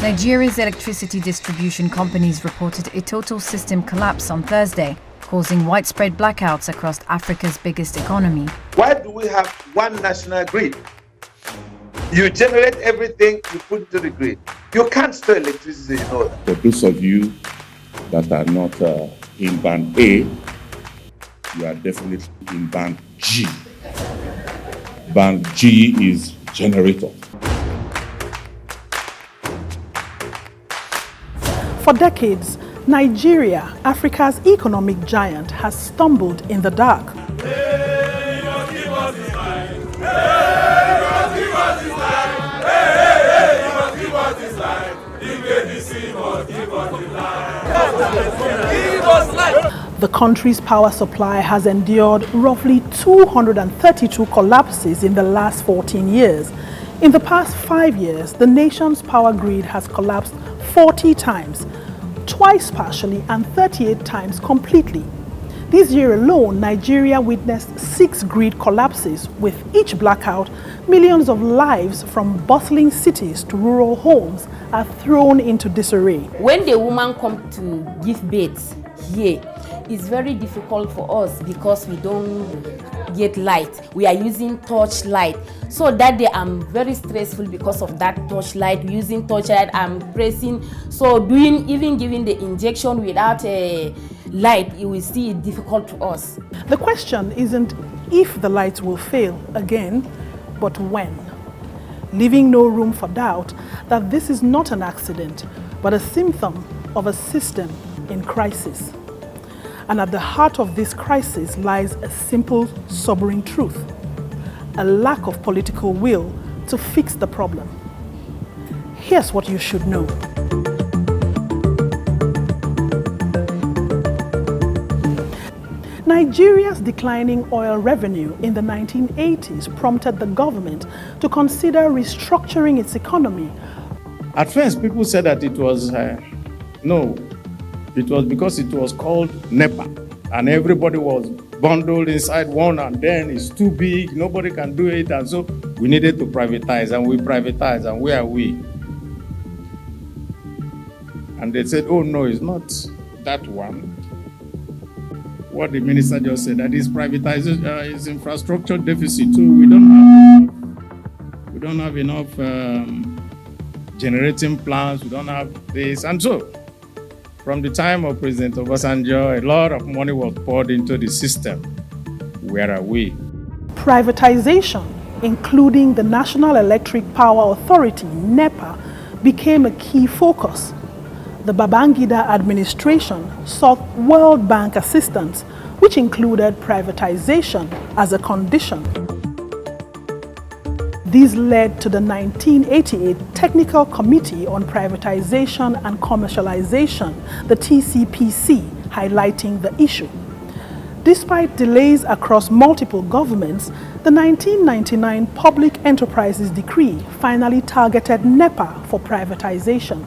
Nigeria's electricity distribution companies reported a total system collapse on Thursday, causing widespread blackouts across Africa's biggest economy. Why do we have one national grid? You generate everything, you put it to the grid. You can't store electricity, you know that. For those of you that are not in band A, you are definitely in band G. Band G is generator. For decades, Nigeria, Africa's economic giant, has stumbled in the dark. The country's power supply has endured roughly 232 collapses in the last 14 years. In the past 5 years, the nation's power grid has collapsed 40 times, twice partially and 38 times completely. This year alone, Nigeria witnessed 6 grid collapses. With each blackout, millions of lives from bustling cities to rural homes are thrown into disarray. When the woman comes to give birth here, it's very difficult for us because we don't get light. We are using torch light. So that day I'm very stressful because of that torch light. Using torch light, I'm pressing. So even giving the injection without a light, it will still difficult to us. The question isn't if the lights will fail again, but when. Leaving no room for doubt that this is not an accident, but a symptom of a system in crisis. And at the heart of this crisis lies a simple, sobering truth: a lack of political will to fix the problem. Here's what you should know. Nigeria's declining oil revenue in the 1980s prompted the government to consider restructuring its economy. At first, people said that it was, it was because it was called NEPA, and everybody was bundled inside one, and then it's too big, nobody can do it, and so we needed to privatize, and we privatized, and where are we? And they said, oh no, it's not that one. What the minister just said, that is privatization, is infrastructure deficit, so we don't have enough generating plants, we don't have this, and so from the time of President Obasanjo, a lot of money was poured into the system. Where are we? Privatization, including the National Electric Power Authority, NEPA, became a key focus. The Babangida administration sought World Bank assistance, which included privatization as a condition. This led to the 1988 Technical Committee on Privatization and Commercialization, the TCPC, highlighting the issue. Despite delays across multiple governments, the 1999 Public Enterprises Decree finally targeted NEPA for privatization.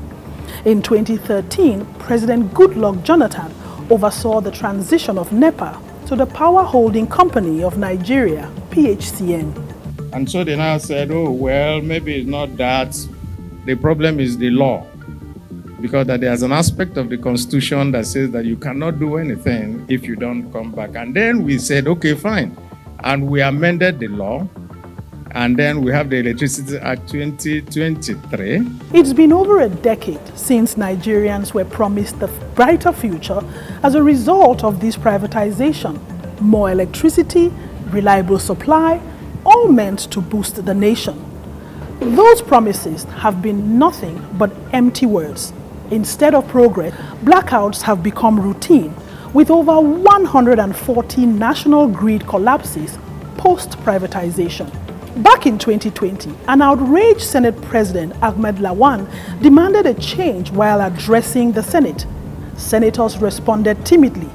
In 2013, President Goodluck Jonathan oversaw the transition of NEPA to the Power Holding Company of Nigeria, PHCN. And so they now said, oh, well, maybe it's not that. The problem is the law. Because that there's an aspect of the Constitution that says that you cannot do anything if you don't come back. And then we said, okay, fine. And we amended the law. And then we have the Electricity Act 2023. It's been over a decade since Nigerians were promised a brighter future as a result of this privatization. More electricity, reliable supply, all meant to boost the nation. Those promises have been nothing but empty words. Instead of progress, blackouts have become routine, with over 140 national grid collapses post-privatization. Back in 2020, an outraged Senate President Ahmed Lawan demanded a change while addressing the Senate. Senators responded timidly.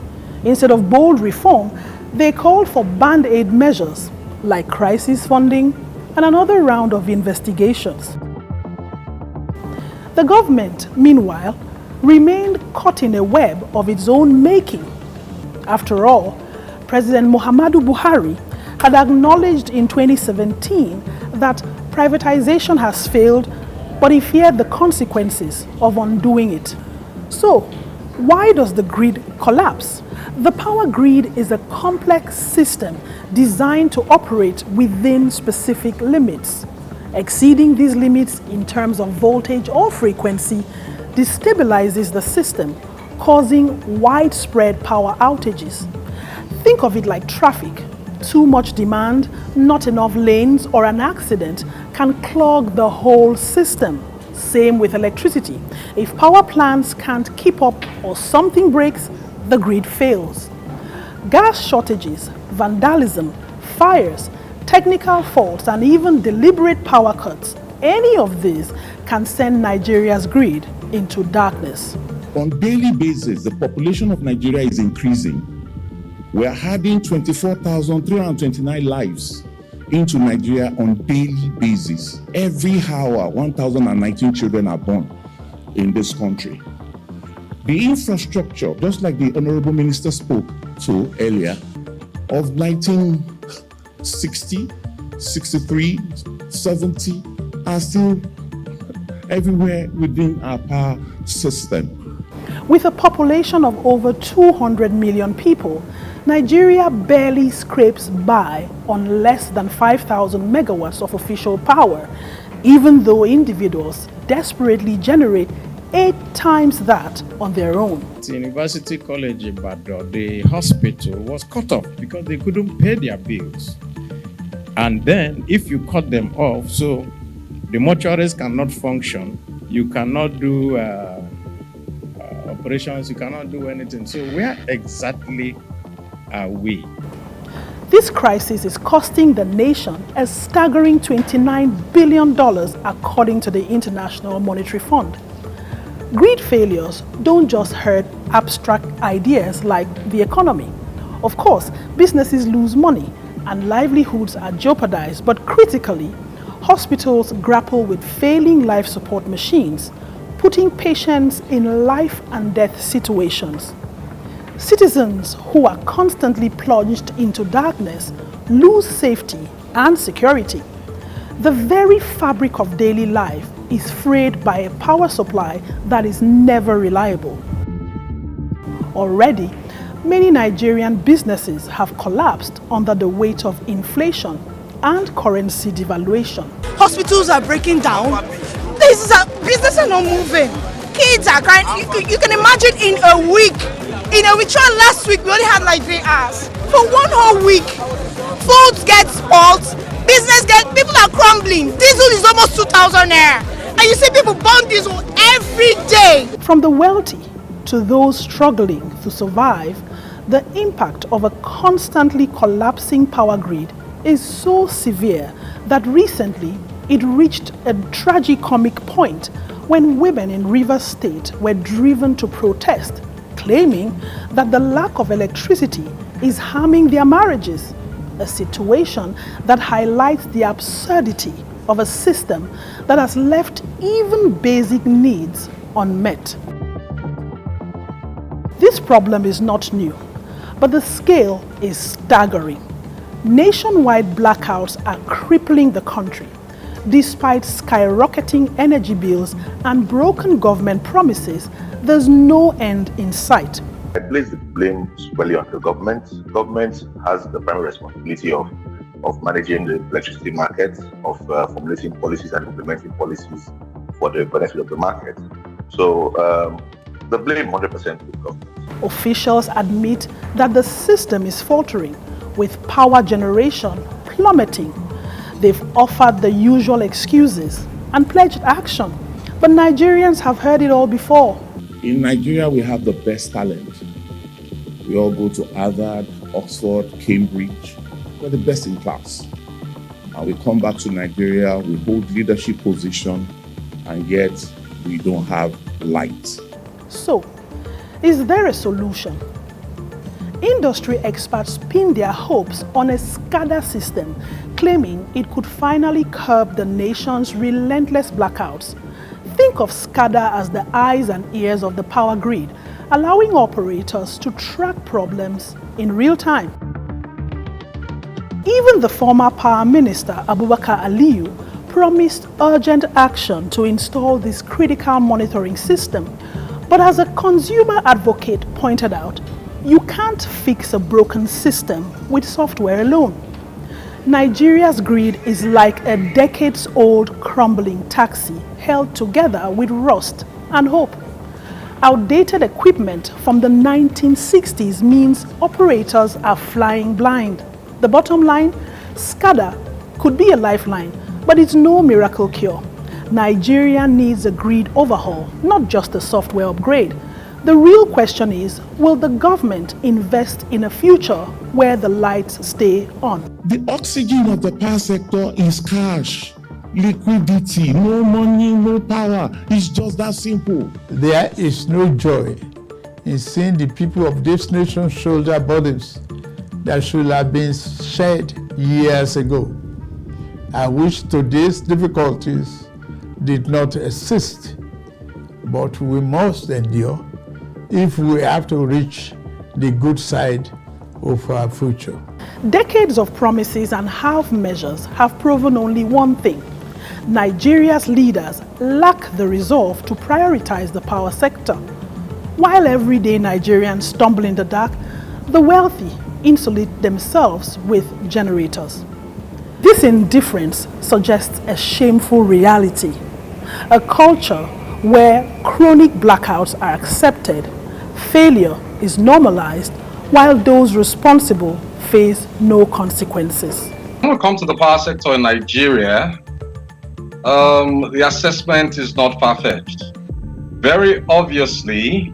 Instead of bold reform, they called for band-aid measures like crisis funding and another round of investigations. The government, meanwhile, remained caught in a web of its own making. After all, President Muhammadu Buhari had acknowledged in 2017 that privatization has failed, but he feared the consequences of undoing it. So, why does the grid collapse? The power grid is a complex system designed to operate within specific limits. Exceeding these limits in terms of voltage or frequency destabilizes the system, causing widespread power outages. Think of it like traffic. Too much demand, not enough lanes, or an accident can clog the whole system. Same with electricity. If power plants can't keep up or something breaks, the grid fails. Gas shortages, vandalism, fires, technical faults, and even deliberate power cuts, any of these can send Nigeria's grid into darkness. On a daily basis, the population of Nigeria is increasing. We are adding 24,329 lives into Nigeria on a daily basis. Every hour, 1,019 children are born in this country. The infrastructure, just like the Honorable Minister spoke to earlier, of 1960, 63, 70 are still everywhere within our power system. With a population of over 200 million people, Nigeria barely scrapes by on less than 5,000 megawatts of official power, even though individuals desperately generate 8 times that on their own. At University College Ibadan, the hospital was cut off because they couldn't pay their bills. And then if you cut them off, so the mortuaries cannot function, you cannot do operations, you cannot do anything. So where exactly are we? This crisis is costing the nation a staggering $29 billion according to the International Monetary Fund. Grid failures don't just hurt abstract ideas like the economy. Of course, businesses lose money and livelihoods are jeopardized, but critically, hospitals grapple with failing life support machines, putting patients in life and death situations. Citizens who are constantly plunged into darkness lose safety and security. The very fabric of daily life is frayed by a power supply that is never reliable. Already, many Nigerian businesses have collapsed under the weight of inflation and currency devaluation. Hospitals are breaking down. Businesses are not moving. Kids are crying. You can imagine in a week. Last week we only had like 3 hours. For one whole week, food gets spoiled, people are crumbling. Diesel is almost 2,000 naira. And you see people burn diesel every day. From the wealthy to those struggling to survive, the impact of a constantly collapsing power grid is so severe that recently it reached a tragicomic point when women in Rivers State were driven to protest, claiming that the lack of electricity is harming their marriages, a situation that highlights the absurdity of a system that has left even basic needs unmet. This problem is not new, but the scale is staggering. Nationwide blackouts are crippling the country, despite skyrocketing energy bills and broken government promises. There's no end in sight. I place the blame squarely on the government. Government has the primary responsibility of managing the electricity market, of formulating policies and implementing policies for the benefit of the market. So the blame 100% to the government. Officials admit that the system is faltering, with power generation plummeting. They've offered the usual excuses and pledged action, but Nigerians have heard it all before. In Nigeria, we have the best talent. We all go to Harvard, Oxford, Cambridge. We're the best in class. And we come back to Nigeria, we hold leadership position, and yet we don't have light. So, is there a solution? Industry experts pin their hopes on a SCADA system, claiming it could finally curb the nation's relentless blackouts. Think of SCADA as the eyes and ears of the power grid, allowing operators to track problems in real time. Even the former Power Minister, Abubakar Aliyu, promised urgent action to install this critical monitoring system. But as a consumer advocate pointed out, you can't fix a broken system with software alone. Nigeria's grid is like a decades-old crumbling taxi held together with rust and hope. Outdated equipment from the 1960s means operators are flying blind. The bottom line, SCADA could be a lifeline, but it's no miracle cure. Nigeria needs a grid overhaul, not just a software upgrade. The real question is, will the government invest in a future where the lights stay on? The oxygen of the power sector is cash, liquidity, no money, no power. It's just that simple. There is no joy in seeing the people of this nation shoulder burdens that should have been shared years ago. I wish today's difficulties did not exist, but we must endure if we have to reach the good side of our future. Decades of promises and half measures have proven only one thing. Nigeria's leaders lack the resolve to prioritize the power sector. While everyday Nigerians stumble in the dark, the wealthy insulate themselves with generators. This indifference suggests a shameful reality, a culture where chronic blackouts are accepted, failure is normalized, while those responsible face no consequences. When it comes to the power sector in Nigeria, the assessment is not far-fetched. Very obviously,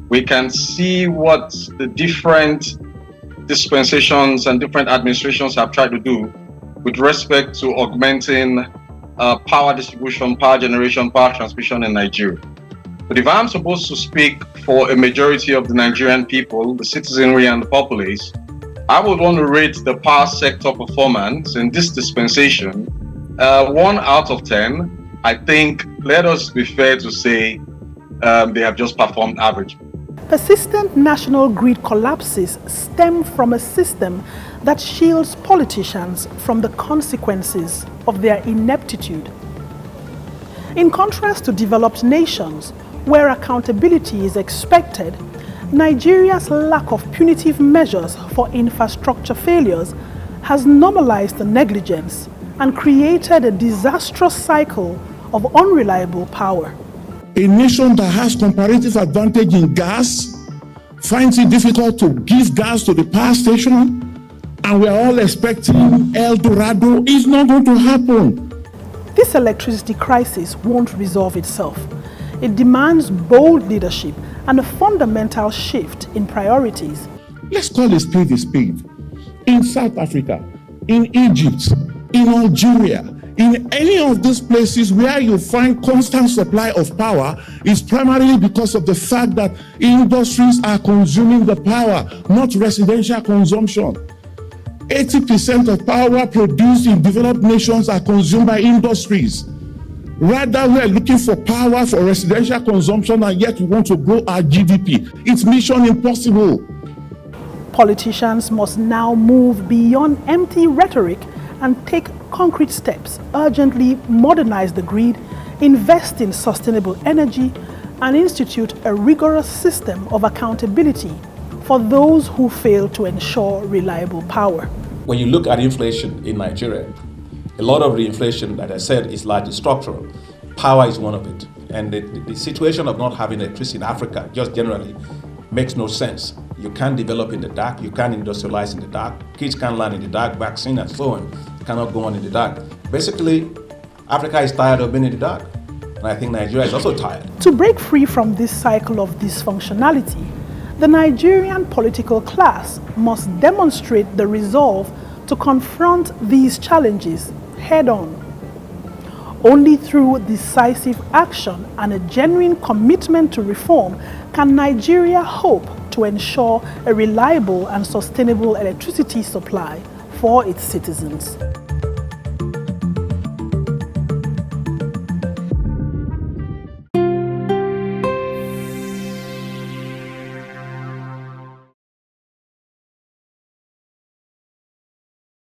we can see what the different dispensations and different administrations have tried to do with respect to augmenting power distribution, power generation, power transmission in Nigeria. But if I'm supposed to speak for a majority of the Nigerian people, the citizenry and the populace, I would want to rate the power sector performance in this dispensation 1 out of 10. I think, let us be fair to say, they have just performed average. Persistent national grid collapses stem from a system that shields politicians from the consequences of their ineptitude. In contrast to developed nations, where accountability is expected, Nigeria's lack of punitive measures for infrastructure failures has normalized the negligence and created a disastrous cycle of unreliable power. A nation that has comparative advantage in gas finds it difficult to give gas to the power station, and we're all expecting El Dorado. It's not going to happen. This electricity crisis won't resolve itself. It demands bold leadership and a fundamental shift in priorities. Let's call a spade a spade. In South Africa, in Egypt, in Algeria, in any of these places where you find constant supply of power is primarily because of the fact that industries are consuming the power, not residential consumption. 80% of power produced in developed nations are consumed by industries. Rather, we are looking for power for residential consumption, and yet we want to grow our GDP. It's mission impossible. Politicians must now move beyond empty rhetoric and take concrete steps, urgently modernize the grid, invest in sustainable energy, and institute a rigorous system of accountability for those who fail to ensure reliable power. When you look at inflation in Nigeria, a lot of the inflation, that I said, is largely structural. Power is one of it. And the situation of not having electricity in Africa, just generally, makes no sense. You can't develop in the dark, you can't industrialize in the dark, kids can't learn in the dark, vaccine and so on cannot go on in the dark. Basically, Africa is tired of being in the dark. And I think Nigeria is also tired. To break free from this cycle of dysfunctionality, the Nigerian political class must demonstrate the resolve to confront these challenges head-on. Only through decisive action and a genuine commitment to reform can Nigeria hope to ensure a reliable and sustainable electricity supply for its citizens.